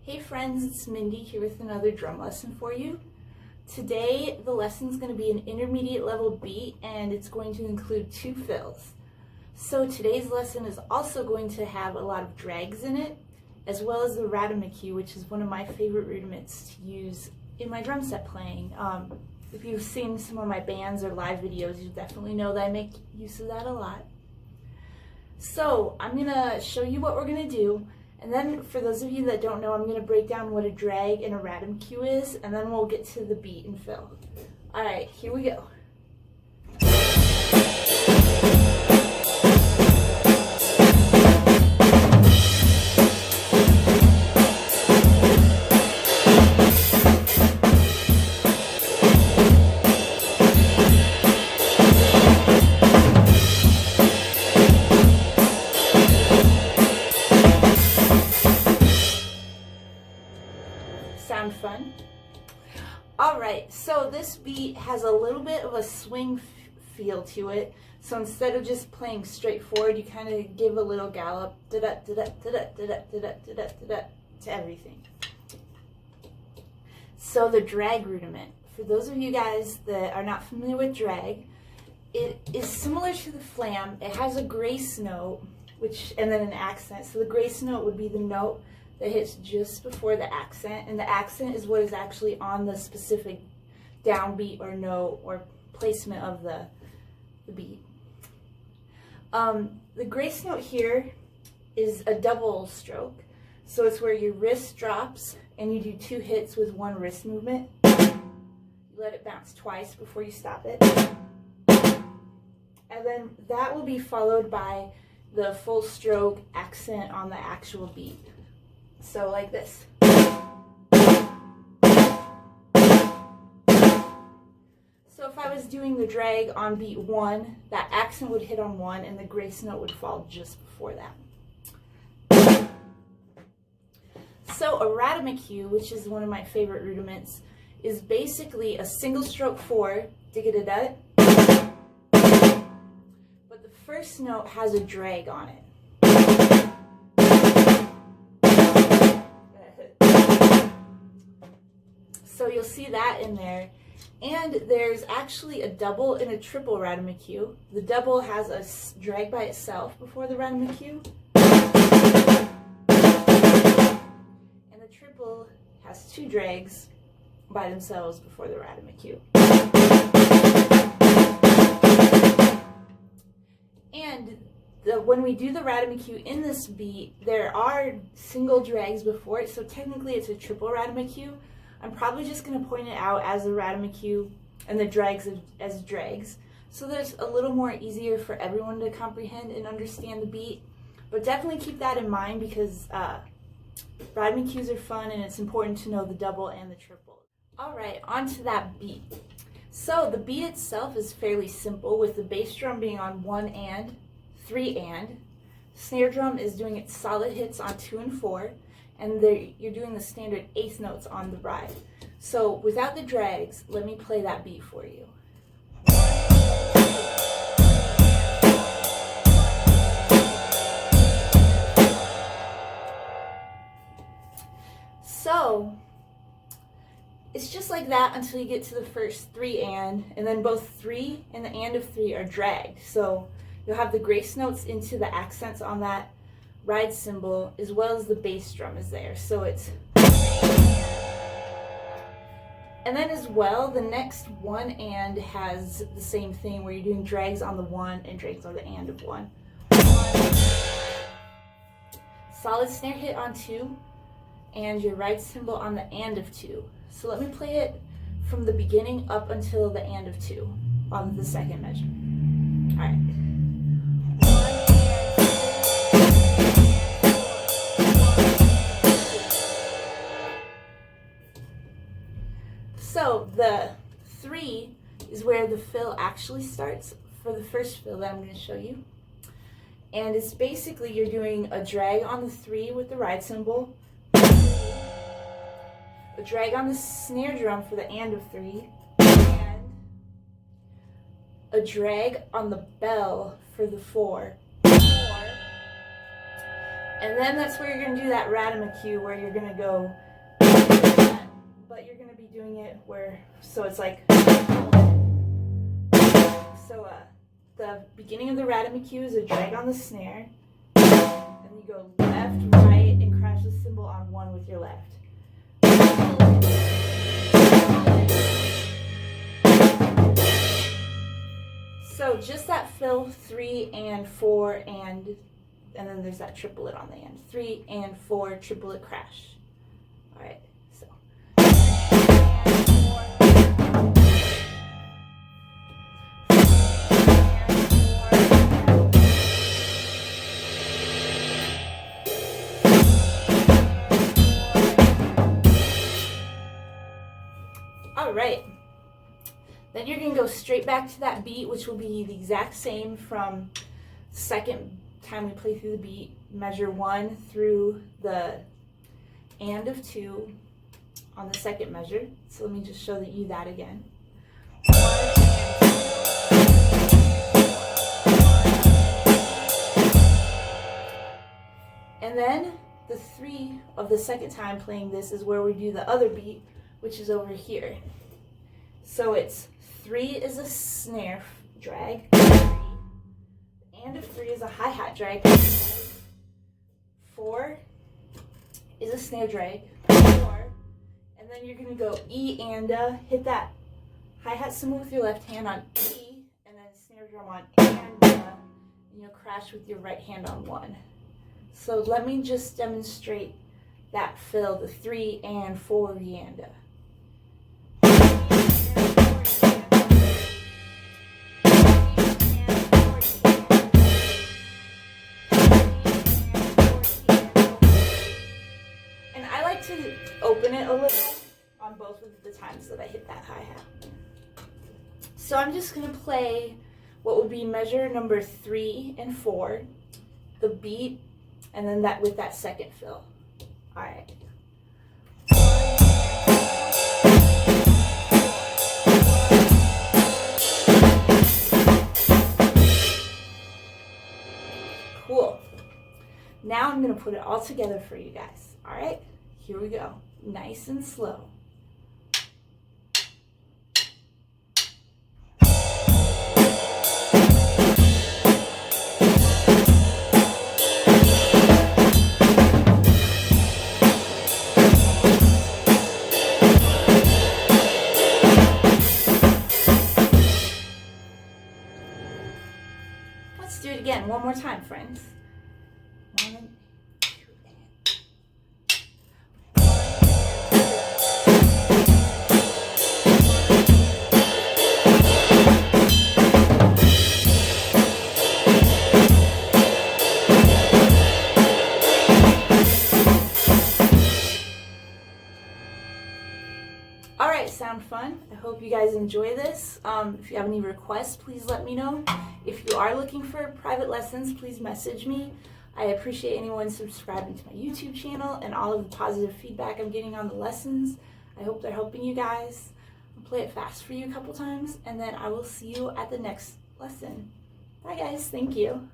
Hey friends, it's Mindee here with another drum lesson for you. Today the lesson is going to be an intermediate level beat and it's going to include 2 fills. So today's lesson is also going to have a lot of drags in it, as well as the ratamacue, which is one of my favorite rudiments to use in my drum set playing. If you've seen some of my bands or live videos, you definitely know that I make use of that a lot. So I'm going to show you what we're going to do. And then for those of you that don't know, I'm going to break down what a drag and a ratamacue is, and then we'll get to the beat and fill. Alright, here we go. Sound fun? Alright, so this beat has a little bit of a swing feel to it. So instead of just playing straight forward, you kind of give a little gallop to everything. So the drag rudiment. For those of you guys that are not familiar with drag, it is similar to the flam. It has a grace note, and then an accent. So the grace note would be the note that hits just before the accent, and the accent is what is actually on the specific downbeat or note or placement of the beat. The grace note here is a double stroke, so it's where your wrist drops and you do 2 hits with 1 wrist movement. You let it bounce twice before you stop it, and then that will be followed by the full stroke accent on the actual beat. So like this. So if I was doing the drag on beat 1, that accent would hit on 1 and the grace note would fall just before that. So a ratamacue, which is one of my favorite rudiments, is basically a single stroke 4, dig-a-da-da, but the first note has a drag on it. So you'll see that in there. And there's actually a double and a triple ratamacue. The double has a drag by itself before the ratamacue. And the triple has 2 drags by themselves before the ratamacue. And when we do the ratamacue in this beat, there are single drags before it, so technically it's a triple ratamacue. I'm probably just going to point it out as a ratamacue and the drags as drags, so that it's a little more easier for everyone to comprehend and understand the beat. But definitely keep that in mind because ratamacues are fun and it's important to know the double and the triple. Alright, on to that beat. So the beat itself is fairly simple, with the bass drum being on 1 and, 3 and. Snare drum is doing its solid hits on 2 and 4. And you're doing the standard 8th notes on the ride. So without the drags, let me play that beat for you. So it's just like that until you get to the first 3 and then both 3 and the and of 3 are dragged. So you'll have the grace notes into the accents on that ride cymbal, as well as the bass drum is there. So it's, and then as well, the next 1 and has the same thing where you're doing drags on the 1 and drags on the and of 1. Solid snare hit on 2 and your ride cymbal on the and of 2. So let me play it from the beginning up until the and of 2 on the second measure. Alright. So the 3 is where the fill actually starts for the first fill that I'm going to show you. And it's basically you're doing a drag on the 3 with the ride cymbal, a drag on the snare drum for the and of 3, and a drag on the bell for the 4, And then that's where you're going to do that ratamacue, where you're going to go, but you're going to be doing it where, so it's like, so the beginning of the ratamacue is a drag on the snare, and you go left, right, and crash the cymbal on one with your left. So just that fill, 3 and 4, and then there's that triplet on the end. 3 and 4, triplet crash. All right, so. All right. Then you're going to go straight back to that beat, which will be the exact same from the second time we play through the beat. Measure 1 through the and of 2 on the second measure. So let me just show you that again. 1 and 2. And then the 3 of the second time playing this is where we do the other beat, which is over here. So it's 3 is a snare drag, 3, and of 3 is a hi-hat drag, 4 is a snare drag, 4, and then you're going to go E and hit that hi-hat cymbal with your left hand on E, and then snare drum on and you'll crash with your right hand on 1. So let me just demonstrate that fill, the 3 and 4 yanda. To open it a little on both of the times that I hit that hi-hat. So I'm just going to play what would be measure number 3 and 4, the beat, and then that with that second fill. All right. Cool. Now I'm going to put it all together for you guys. All right. Here we go, nice and slow. Let's do it again, one more time, friends. 1, 2, and Alright, sound fun? I hope you guys enjoy this. If you have any requests, please let me know. If you are looking for private lessons, please message me. I appreciate anyone subscribing to my YouTube channel and all of the positive feedback I'm getting on the lessons. I hope they're helping you guys. I'll play it fast for you a couple times, and then I will see you at the next lesson. Bye guys, thank you.